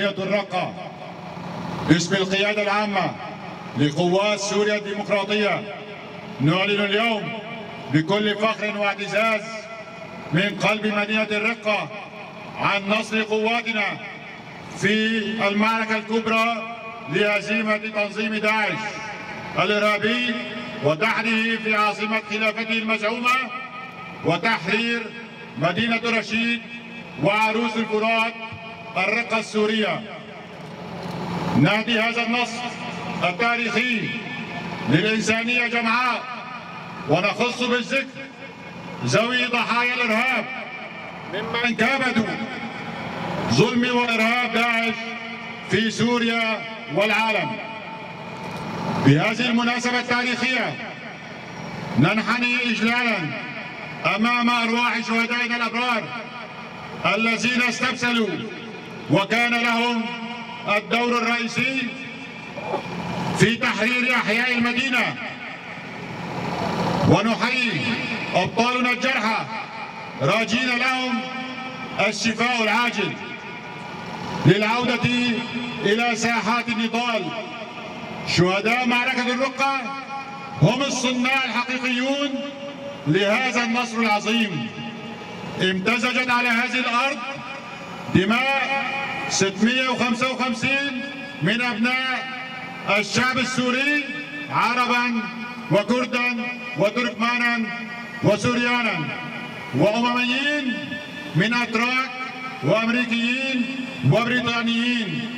مدينة الرقة باسم القيادة العامة لقوات سوريا الديمقراطية نعلن اليوم بكل فخر واعتزاز من قلب مدينة الرقة عن نصر قواتنا في المعركة الكبرى لهزيمة تنظيم داعش الإرهابي ودحره في عاصمة خلافته المزعومة وتحرير مدينة رشيد وعروس الفرات الرقة السورية. نهدي هذا النصر التاريخي للإنسانية جمعاء ونخص بالذكر ذوي ضحايا الإرهاب ممن كابدوا ظلم وإرهاب داعش في سوريا والعالم. بهذه المناسبة التاريخية ننحني إجلالا أمام أرواح شهدائنا الأبرار الذين استبسلوا وكان لهم الدور الرئيسي في تحرير أحياء المدينة، ونحيي أبطالنا الجرحى راجين لهم الشفاء العاجل للعودة إلى ساحات النضال. شهداء معركة الرقة هم الصناع الحقيقيون لهذا النصر العظيم. امتزجت على هذه الأرض دماء 655 من أبناء الشعب السوري، عربا وكردا وتركمانا وسوريانا وأمميين من أتراك وأمريكيين وبريطانيين،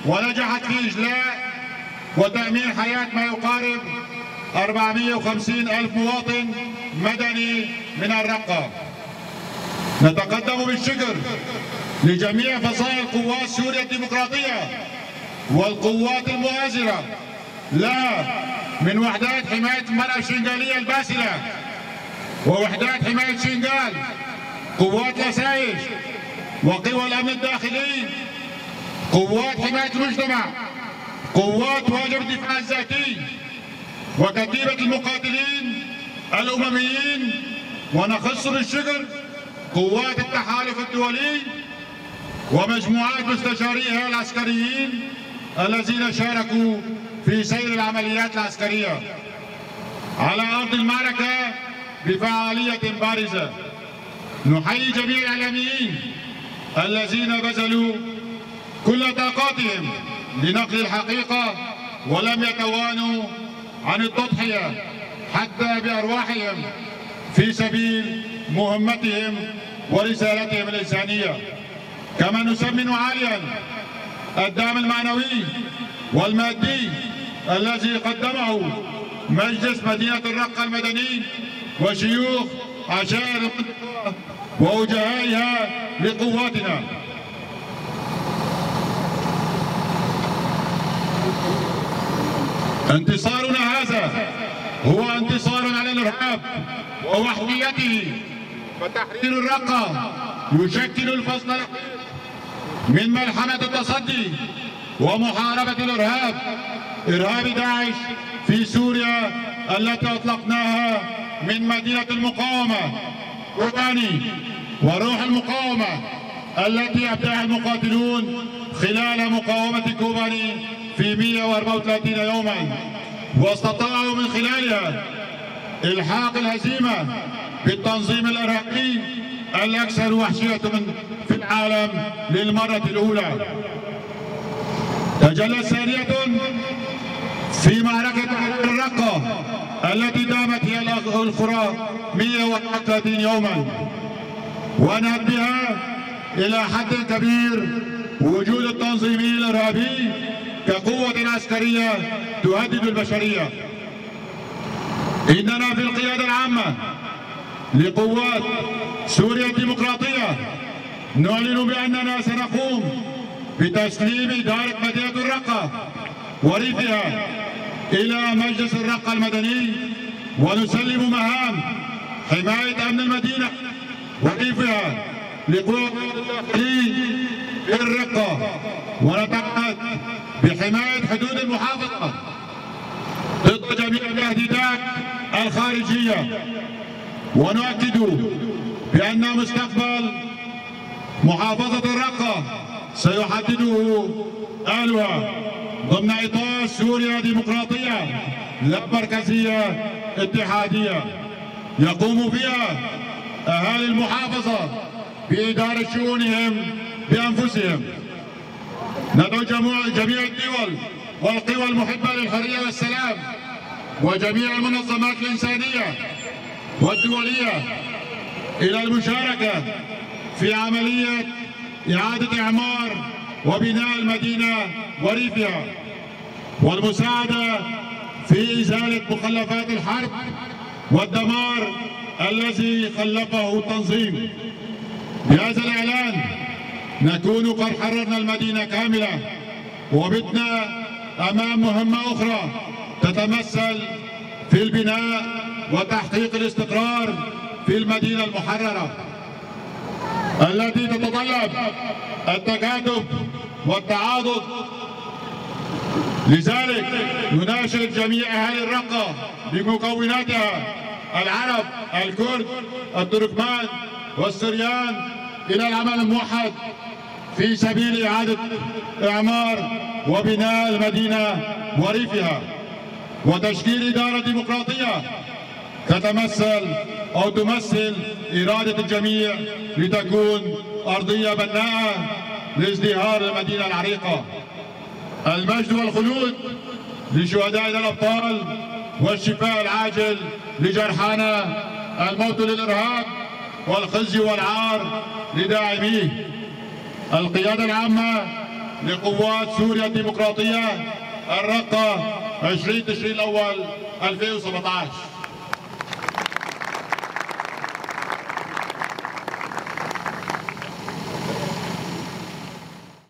ونجحت في إجلاء وتأمين حياة ما يقارب 450 ألف مواطن مدني من الرقة. نتقدم بالشكر لجميع فصائل قوات سوريا الديمقراطية والقوات المؤازرة لها من وحدات حماية المرأة الشنغالية الباسلة ووحدات حماية شنغال، قوات الأسايش وقوى الأمن الداخلي، قوات حماية المجتمع، قوات واجب الدفاع الذاتي، وكتيبة المقاتلين الأمميين، ونخص بالشكر قوات التحالف الدولي ومجموعات مستشاريها العسكريين الذين شاركوا في سير العمليات العسكرية على أرض المعركة بفعالية بارزة. نحيي جميع الإعلاميين الذين بذلوا كل طاقاتهم لنقل الحقيقة ولم يتوانوا عن التضحية حتى بأرواحهم في سبيل مهمتهم ورسالتهم الإنسانية. كما نثمن عاليا الدعم المعنوي والمادي الذي قدمه مجلس مدينة الرقة المدني وشيوخ عشائر المنطقة ووجهائها لقواتنا. انتصارنا هذا هو انتصار على الإرهاب ووحديته، فتحرير الرقة يشكل الفصل الأخير من ملحمة التصدي ومحاربة الإرهاب، إرهاب داعش في سوريا التي أطلقناها من مدينة المقاومة كوباني وروح المقاومة التي أبداها المقاتلون خلال مقاومة كوباني في 134 يوما، واستطاعوا من خلالها إلحاق الهزيمة بالتنظيم الإرهابي الأكثر وحشية في العالم للمرة الأولى. تجلت ثانية في معركة الرقة التي دامت هي الأخرى 131 يوما، ونهت بها إلى حد كبير وجود التنظيمي الإرهابي كقوة عسكرية تهدد البشرية. إننا في القيادة العامة لقوات سوريا الديمقراطية نعلن بأننا سنقوم بتسليم إدارة مدينة الرقة وريفها إلى مجلس الرقة المدني، ونسلم مهام حماية أمن المدينة وريفها لقوات الرقة، ونتعهد بحماية حدود المحافظة ضد جميع التهديدات الخارجية. ونؤكد بأن مستقبل محافظة الرقة سيحدده أهلها ضمن إطار سوريا ديمقراطية لا مركزية اتحادية يقوم فيها أهالي المحافظة بإدارة شؤونهم بأنفسهم. ندعو جميع الدول والقوى المحبة للحرية والسلام وجميع المنظمات الإنسانية والدولية إلى المشاركة في عملية إعادة إعمار وبناء المدينة وريفها والمساعدة في إزالة مخلفات الحرب والدمار الذي خلفه التنظيم. بهذا الإعلان نكون قد حررنا المدينة كاملة وبتنا أمام مهمة أخرى تتمثل في البناء وتحقيق الاستقرار في المدينة المحررة التي تتطلب التكاتف والتعاضد. لذلك نناشد جميع أهالي الرقة بمكوناتها العرب، الكرد، التركمان والسريان إلى العمل الموحد في سبيل إعادة إعمار وبناء المدينة وريفها وتشكيل إدارة ديمقراطية تتمثل أو تمثل إرادة الجميع لتكون أرضية بناءة لازدهار المدينة العريقة. المجد والخلود لشهدائنا الأبطال والشفاء العاجل لجرحانا، الموت للإرهاب والخزي والعار لداعميه. القيادة العامة لقوات سوريا الديمقراطية الرقة 20 تشرين الأول 2017.